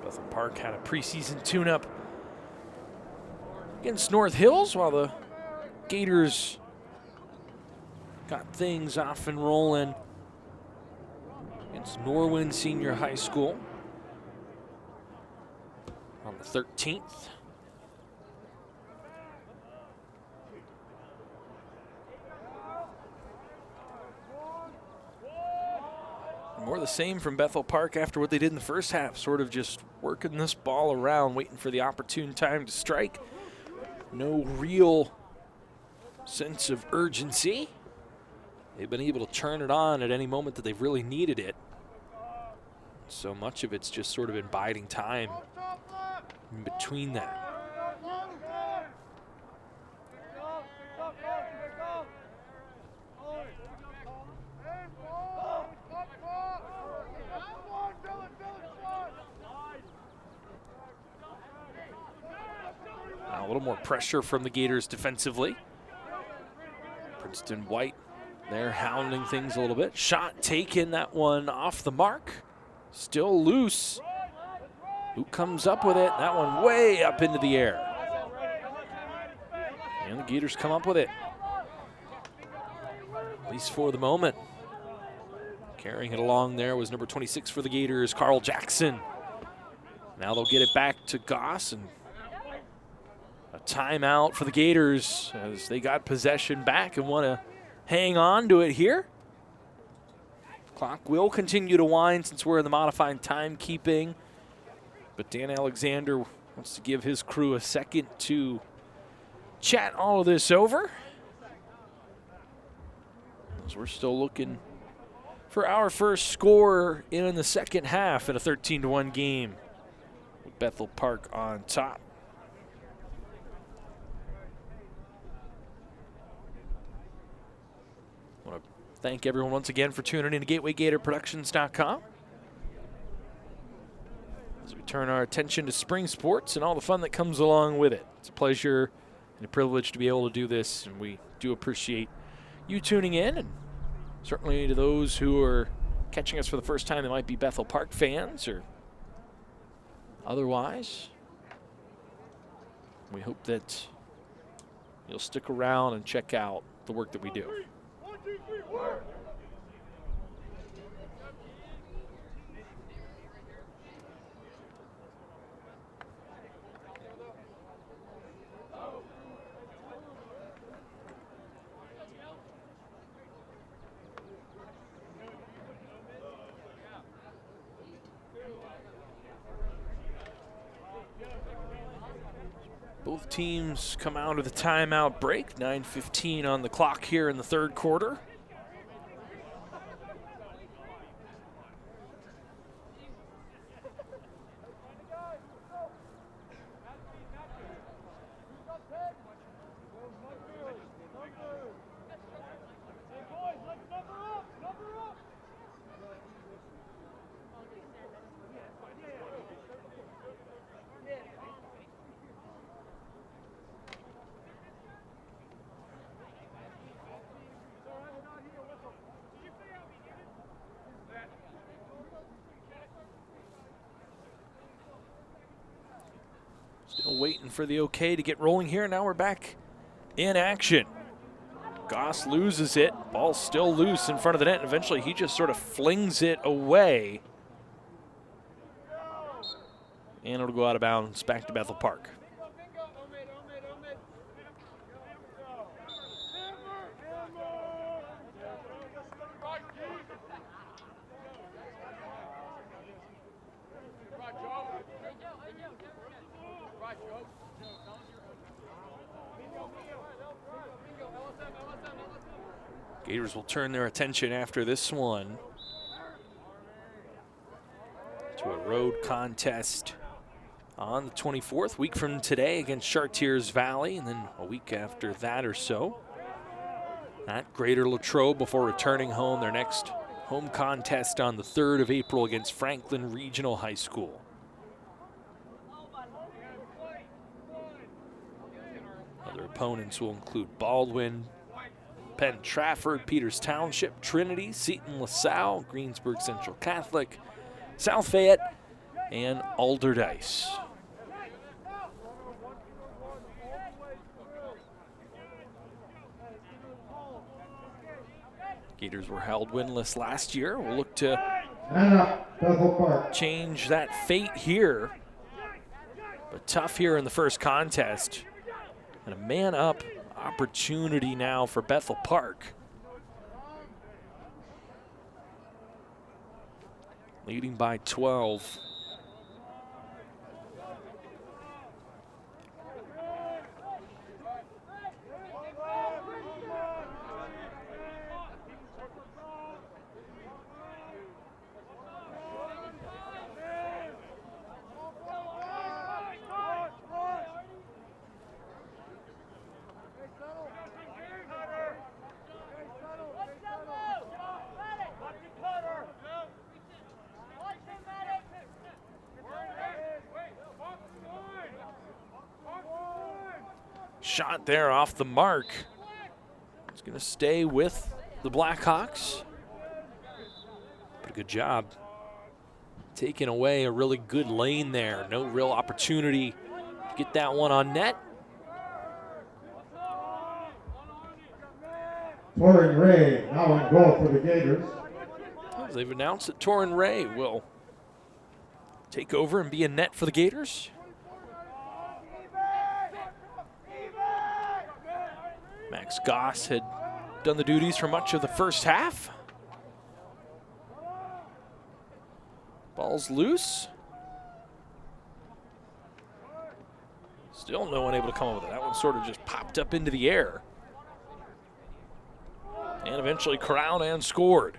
Bethel Park had a preseason tune-up against North Hills while the Gators got things off and rolling against Norwin Senior High School on the 13th. More of the same from Bethel Park after what they did in the first half, sort of just working this ball around, waiting for the opportune time to strike. No real sense of urgency. They've been able to turn it on at any moment that they've really needed it. So much of it's just sort of been biding time in between that. Now a little more pressure from the Gators defensively. Princeton White there hounding things a little bit. Shot taken, that one off the mark. Still loose. Who comes up with it? That one way up into the air. And the Gators come up with it, at least for the moment. Carrying it along there was number 26 for the Gators, Carl Jackson. Now they'll get it back to Goss, and a timeout for the Gators as they got possession back and want to hang on to it here. Clock will continue to wind since we're in the modified timekeeping, but Dan Alexander wants to give his crew a second to chat all of this over, as we're still looking for our first score in the second half in a 13-1 game with Bethel Park on top. I want to thank everyone once again for tuning in to GatewayGatorProductions.com as we turn our attention to spring sports and all the fun that comes along with it. It's a pleasure and a privilege to be able to do this, and we do appreciate you tuning in, and certainly to those who are catching us for the first time that might be Bethel Park fans or otherwise. We hope that you'll stick around and check out the work that we do. Both teams come out of the timeout break. 9:15 on the clock here in the third quarter. Still waiting for the okay to get rolling here. Now we're back in action. Goss loses it. Ball's still loose in front of the net, and eventually he just sort of flings it away. And it'll go out of bounds back to Bethel Park. Gators will turn their attention after this one to a road contest on the 24th, week from today against Chartiers Valley, and then a week after that or so at Greater Latrobe before returning home. Their next home contest on the 3rd of April against Franklin Regional High School. Other opponents will include Baldwin, Penn Trafford, Peters Township, Trinity, Seton LaSalle, Greensburg Central Catholic, South Fayette, and Alderdice. Gators were held winless last year. We'll look to change that fate here. But tough here in the first contest. And a man-up opportunity now for Bethel Park. Leading by 12. Shot there off the mark. It's going to stay with the Blackhawks. But a good job taking away a really good lane there. No real opportunity to get that one on net. Torin Ray now in goal for the Gators. They've announced that Torin Ray will take over and be in net for the Gators. Max Goss had done the duties for much of the first half. Ball's loose. Still no one able to come up with it. That one sort of just popped up into the air. And eventually corralled and scored.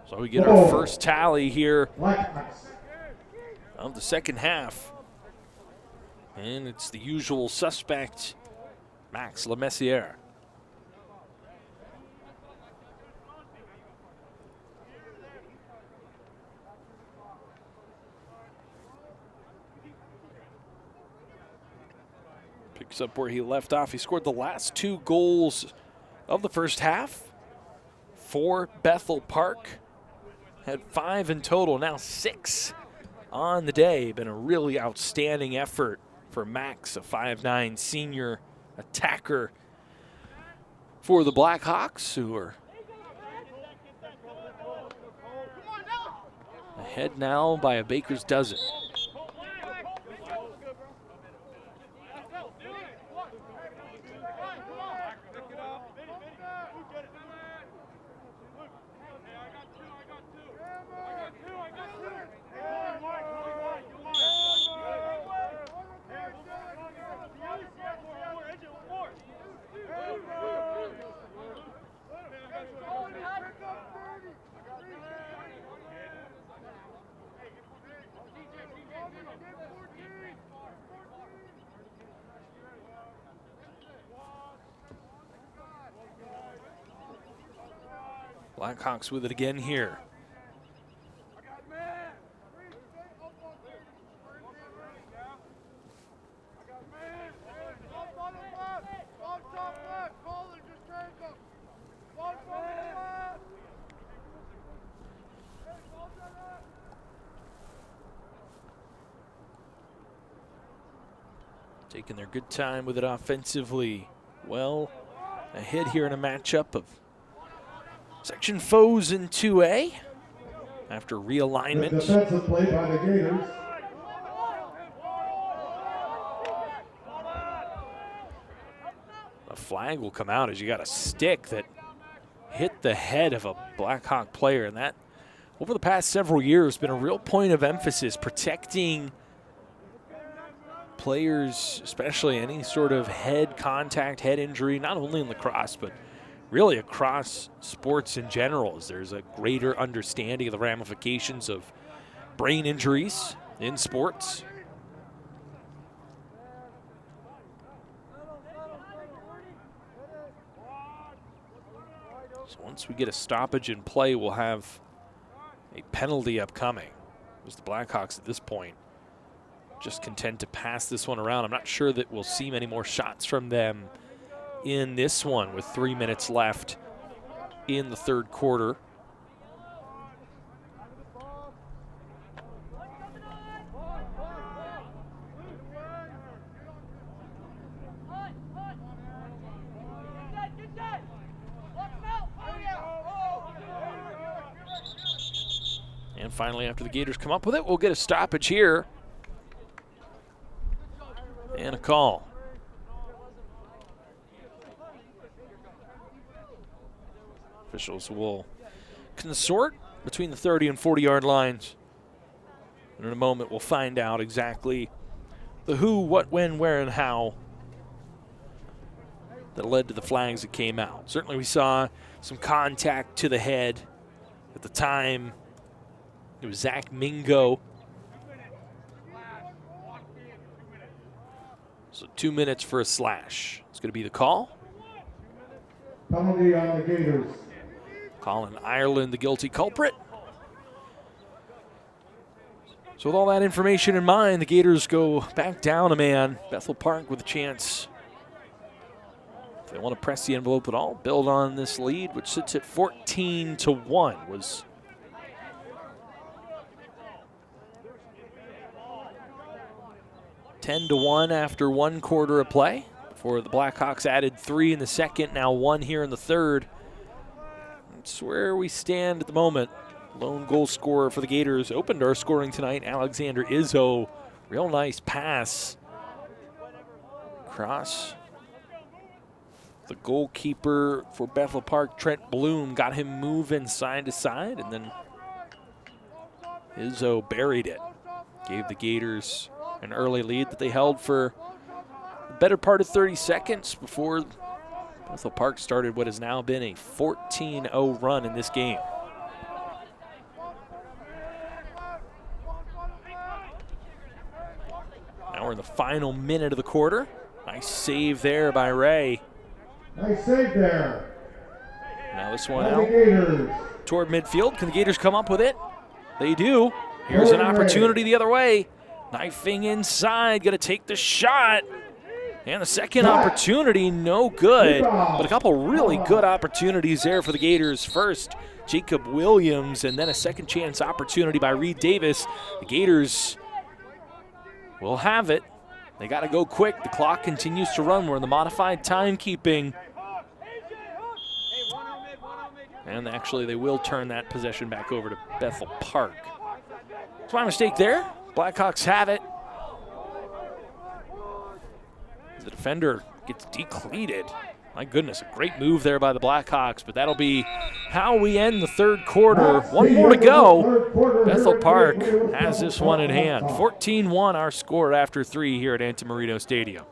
So we get our first tally here of the second half. And it's the usual suspect, Max Lemessier. Picks up where he left off. He scored the last 2 goals of the first half for Bethel Park. Had 5 in total, now 6 on the day. Been a really outstanding effort for Max, a 5'9" senior attacker for the Blackhawks, who are ahead now by a baker's dozen. Blackhawks with it again here. Taking their good time with it offensively. Well ahead here in a matchup of section foes in 2A after realignment. The defensive play by the Gators. A flag will come out as you got a stick that hit the head of a Blackhawk player, and that over the past several years been a real point of emphasis, protecting players, especially any sort of head contact, head injury, not only in lacrosse, but really across sports in general, as there's a greater understanding of the ramifications of brain injuries in sports. So once we get a stoppage in play, we'll have a penalty upcoming, as the Blackhawks at this point just content to pass this one around. I'm not sure that we'll see many more shots from them in this one with 3 minutes left in the third quarter. And finally, after the Gators come up with it, we'll get a stoppage here. And a call. Officials will consort between the 30 and 40-yard lines. And in a moment, we'll find out exactly the who, what, when, where, and how that led to the flags that came out. Certainly we saw some contact to the head. At the time, it was Zach Mingo. So 2 minutes for a slash. It's going to be the call. Penalty on the Gators. Colin Ireland, the guilty culprit. So with all that information in mind, the Gators go back down a man. Bethel Park with a chance, if they want to press the envelope at all, build on this lead, which sits at 14-1. Was (10-1) after 1 quarter of play, before the Blackhawks added 3 in the second, now 1 here in the third. That's where we stand at the moment. Lone goal scorer for the Gators opened our scoring tonight, Alexander Izzo. Real nice pass across. The goalkeeper for Bethel Park, Trent Bloom, got him moving side to side, and then Izzo buried it. Gave the Gators an early lead that they held for the better part of 30 seconds before Bethel Park started what has now been a 14-0 run in this game. Now we're in the final minute of the quarter. Nice save there by Ray. Nice save there. Now this one out toward midfield. Can the Gators come up with it? They do. Here's an opportunity the other way. Knifing inside, gonna take the shot. And the second opportunity, no good. But a couple really good opportunities there for the Gators. First, Jacob Williams, and then a second chance opportunity by Reed Davis. The Gators will have it. They gotta go quick. The clock continues to run. We're in the modified timekeeping. And actually, they will turn that possession back over to Bethel Park. It's my mistake there. Blackhawks have it. The defender gets decleated. My goodness, a great move there by the Blackhawks, but that'll be how we end the third quarter. One more to go. Bethel Park has this one in hand. 14-1 our score after 3 here at Antamarino Stadium.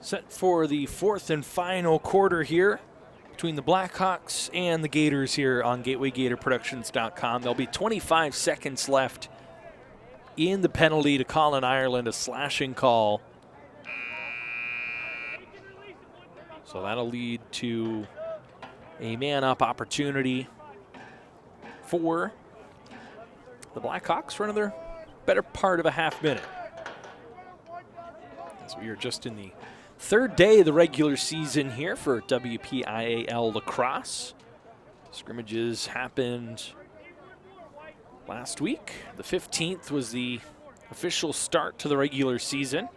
Set for the fourth and final quarter here between the Blackhawks and the Gators here on GatewayGatorProductions.com. There'll be 25 seconds left in the penalty to Colin Ireland, a slashing call. So that'll lead to a man-up opportunity for the Blackhawks for another better part of a half minute. As we are just in the third day of the regular season here for WPIAL Lacrosse. Scrimmages happened last week. The 15th was the official start to the regular season.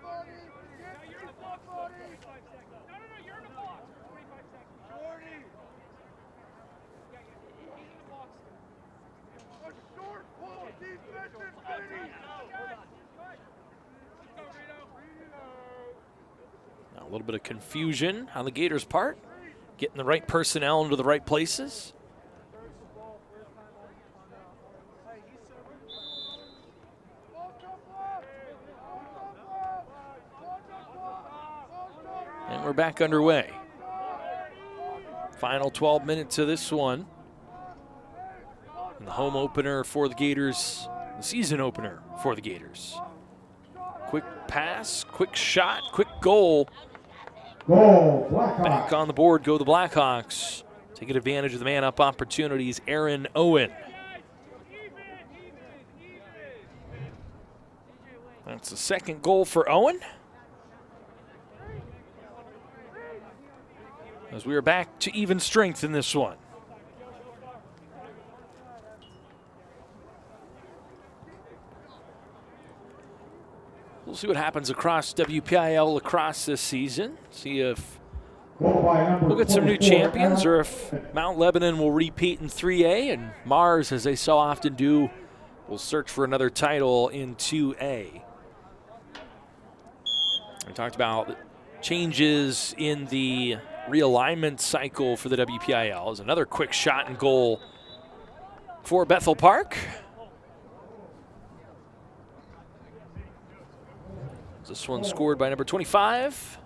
A little bit of confusion on the Gators' part, getting the right personnel into the right places. And we're back underway. Final 12 minutes of this one. And the home opener for the Gators, the season opener for the Gators. Quick pass, quick shot, quick goal. Goal, Blackhawks. Back on the board go the Blackhawks. Taking advantage of the man-up opportunities, Aaron Owen. That's the second goal for Owen. As we are back to even strength in this one. We'll see what happens across WPIAL lacrosse this season. See if we'll get some new champions or if Mount Lebanon will repeat in 3A and Mars, as they so often do, will search for another title in 2A. We talked about changes in the realignment cycle for the WPIAL. Is another quick shot and goal for Bethel Park. This one scored by number 25,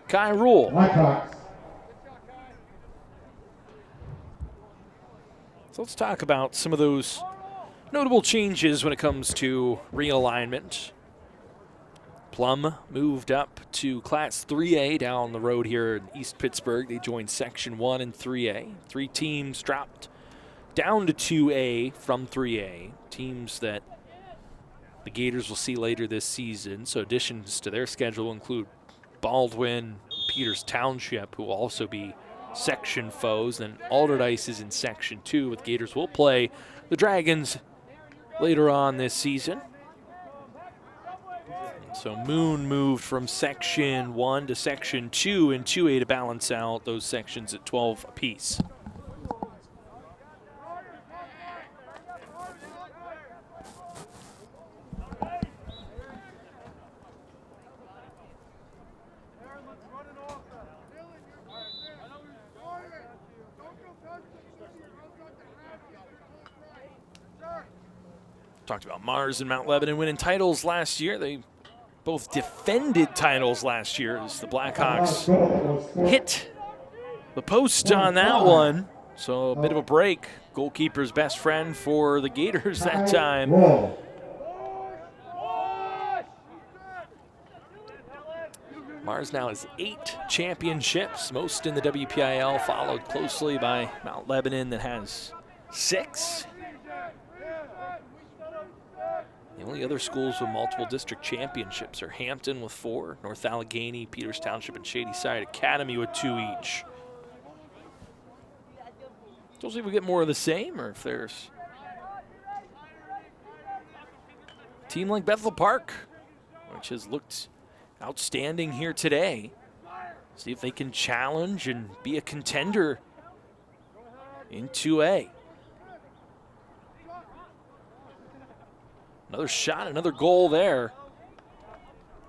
Kai Rule. So let's talk about some of those notable changes when it comes to realignment. Plum moved up to Class 3A down the road here in East Pittsburgh. They joined Section 1 and 3A. 3 teams dropped down to 2A from 3A. Teams that the Gators will see later this season. So additions to their schedule include Baldwin, Peters Township, who will also be section foes. Then Alderdice is in Section 2, with Gators will play the Dragons later on this season. So Moon moved from Section 1 to Section 2 in 2A to balance out those sections at 12 apiece. Talked about Mars and Mount Lebanon winning titles last year. They both defended titles last year as the Blackhawks hit the post on that one. So a bit of a break. Goalkeeper's best friend for the Gators that time. Mars now has 8 championships, most in the WPIAL, followed closely by Mount Lebanon that has 6. The only other schools with multiple district championships are Hampton with 4, North Allegheny, Peters Township, and Shadyside Academy with 2 each. We'll see if we get more of the same, or if there's a team like Bethel Park, which has looked outstanding here today. See if they can challenge and be a contender in 2A. Another shot, another goal there.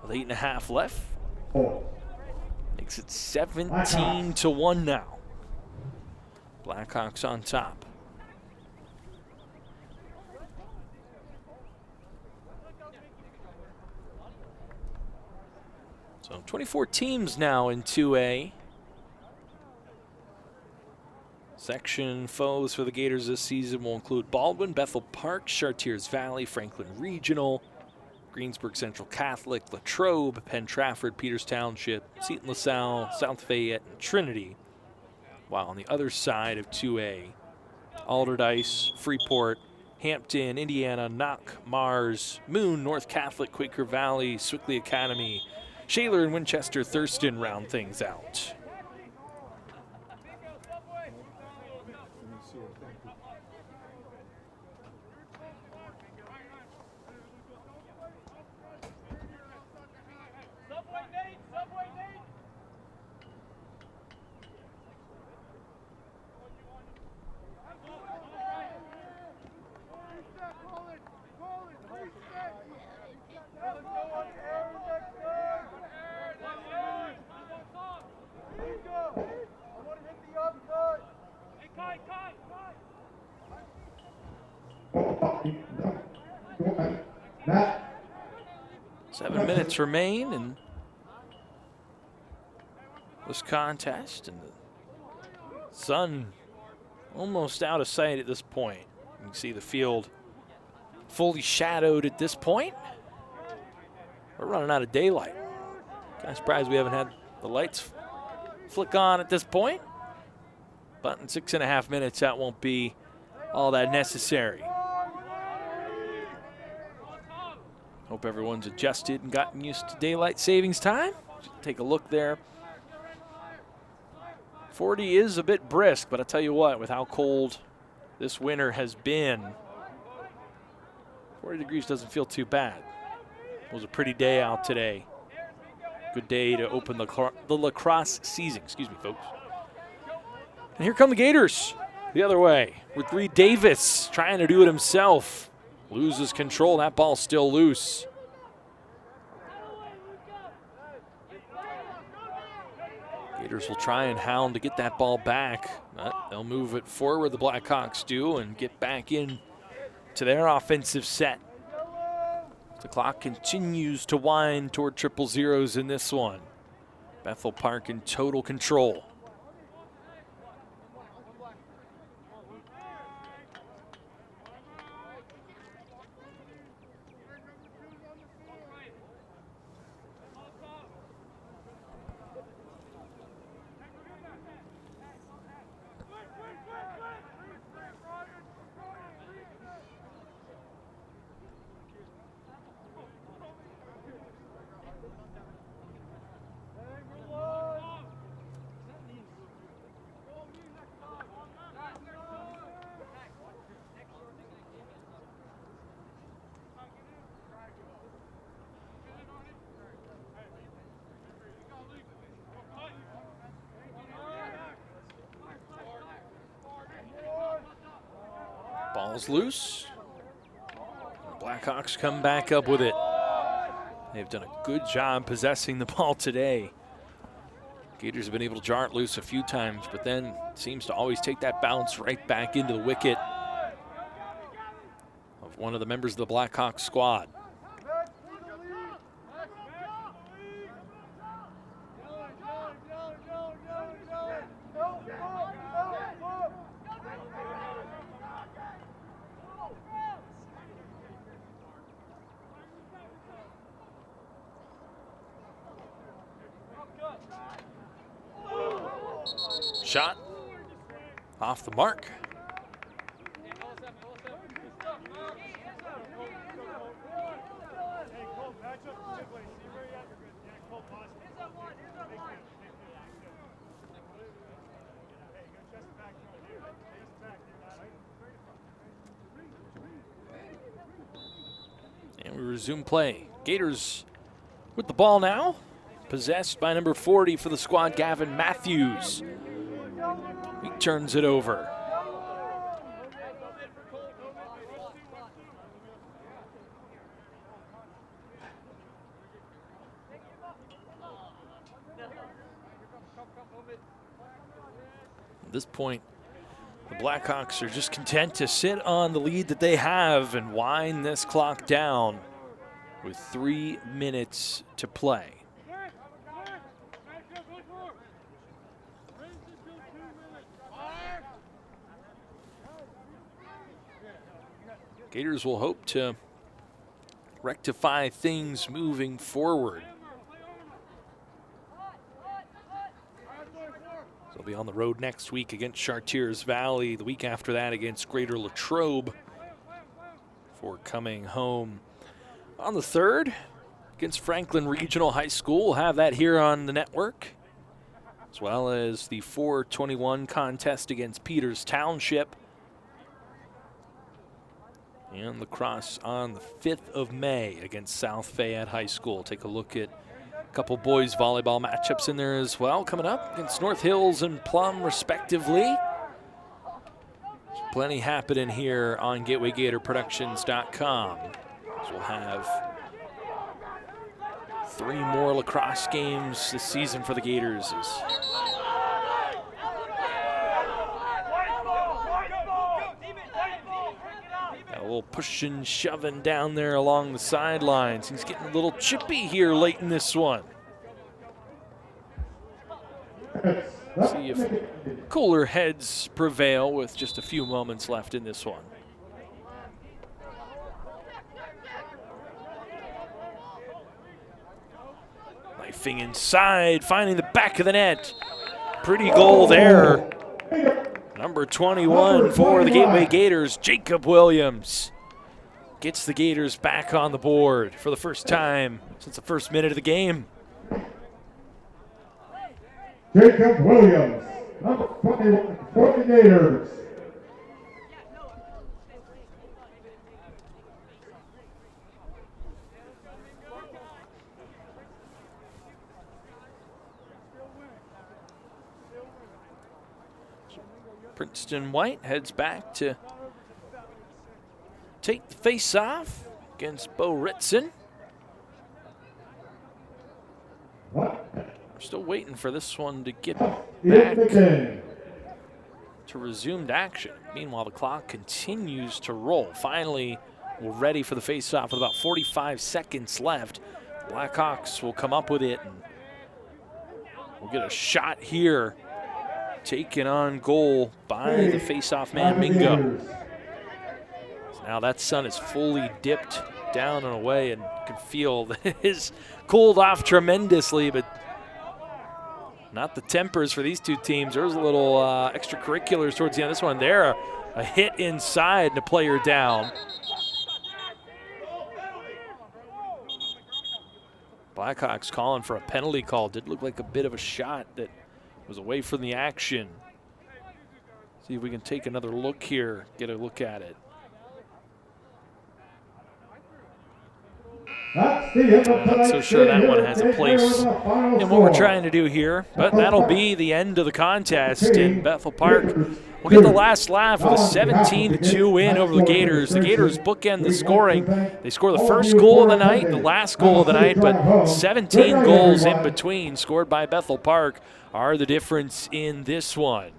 With 8.5 left. Makes it 17-1 now. Blackhawks on top. So 24 teams now in 2A. Section foes for the Gators this season will include Baldwin, Bethel Park, Chartiers Valley, Franklin Regional, Greensburg Central Catholic, Latrobe, Penn Trafford, Peters Township, Seton LaSalle, South Fayette, and Trinity. While on the other side of 2A, Alderdice, Freeport, Hampton, Indiana, Knock, Mars, Moon, North Catholic, Quaker Valley, Swickley Academy, Shaler, and Winchester Thurston round things out. Matt. 7 minutes remain in this contest, and the sun almost out of sight at this point. You can see the field fully shadowed at this point. We're running out of daylight. Kind of surprised we haven't had the lights flick on at this point. But in 6.5 minutes, that won't be all that necessary. Hope everyone's adjusted and gotten used to daylight savings time. Just take a look there. 40 is a bit brisk, but I tell you what, with how cold this winter has been, 40 degrees doesn't feel too bad. It was a pretty day out today. Good day to open the lacrosse season. Excuse me, folks. And here come the Gators the other way with Reed Davis trying to do it himself. Loses control. That ball's still loose. Gators will try and hound to get that ball back. But they'll move it forward, the Blackhawks do, and get back in to their offensive set. The clock continues to wind toward 0-0s in this one. Bethel Park in total control. Ball's loose. The Blackhawks come back up with it. They've done a good job possessing the ball today. Gators have been able to jar it loose a few times, but then seems to always take that bounce right back into the wicket of one of the members of the Blackhawks squad. Shot off the mark. And we resume play. Gators with the ball now. Possessed by number 40 for the squad, Gavin Matthews. He turns it over. At this point, the Blackhawks are just content to sit on the lead that they have and wind this clock down with 3 minutes to play. Gators will hope to rectify things moving forward. They'll be on the road next week against Chartiers Valley, the week after that against Greater Latrobe, before coming home on the 3rd against Franklin Regional High School. We'll have that here on the network, as well as the 421 contest against Peters Township. And Lacrosse on the 5th of May against South Fayette High School. Take a look at a couple boys volleyball matchups in there as well coming up against North Hills and Plum respectively. There's plenty happening here on GatewayGatorProductions.com. So we'll have 3 more lacrosse games this season for the Gators. little pushing, shoving down there along the sidelines. He's getting a little chippy here late in this one. See if cooler heads prevail with just a few moments left in this one. Knifing inside, finding the back of the net. Pretty goal there. Number 21 for the Gateway Gators, Jacob Williams. Gets the Gators back on the board for the first time since the first minute of the game. Jacob Williams, number 21 for the Gators. Princeton White heads back to take the face-off against Bo Ritson. We're still waiting for this one to get back to resumed action. Meanwhile, the clock continues to roll. Finally, we're ready for the face-off with about 45 seconds left. Blackhawks will come up with it, and we'll get a shot here. Taken on goal by the face-off man, Mingo. So now that sun is fully dipped down and away, and you can feel that it is cooled off tremendously, but not the tempers for these two teams. There's a little extracurriculars towards the end of this one. There, a hit inside and a player down. Blackhawks calling for a penalty call. Did look like a bit of a shot that was away from the action. See if we can take another look here, get a look at it. I'm not so sure that one has a place in what we're trying to do here, but that'll be the end of the contest in Bethel Park. We'll get the last laugh with a 17-2 win over the Gators. The Gators bookend the scoring. They score the first goal of the night, the last goal of the night, but 17 goals in between scored by Bethel Park are the difference in this one.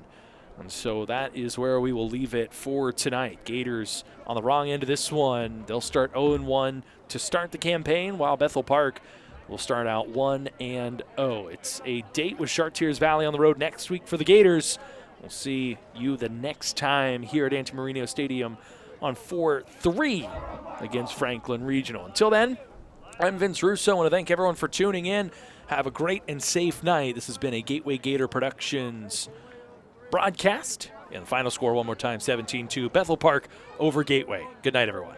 And so that is where we will leave it for tonight. Gators on the wrong end of this one. They'll start 0-1 to start the campaign, while Bethel Park will start out 1-0. It's a date with Chartiers Valley on the road next week for the Gators. We'll see you the next time here at Antimarino Stadium on 4-3 against Franklin Regional. Until then, I'm Vince Russo. I want to thank everyone for tuning in. Have a great and safe night. This has been a Gateway Gator Productions broadcast. And the final score one more time, 17-2, Bethel Park over Gateway. Good night, everyone.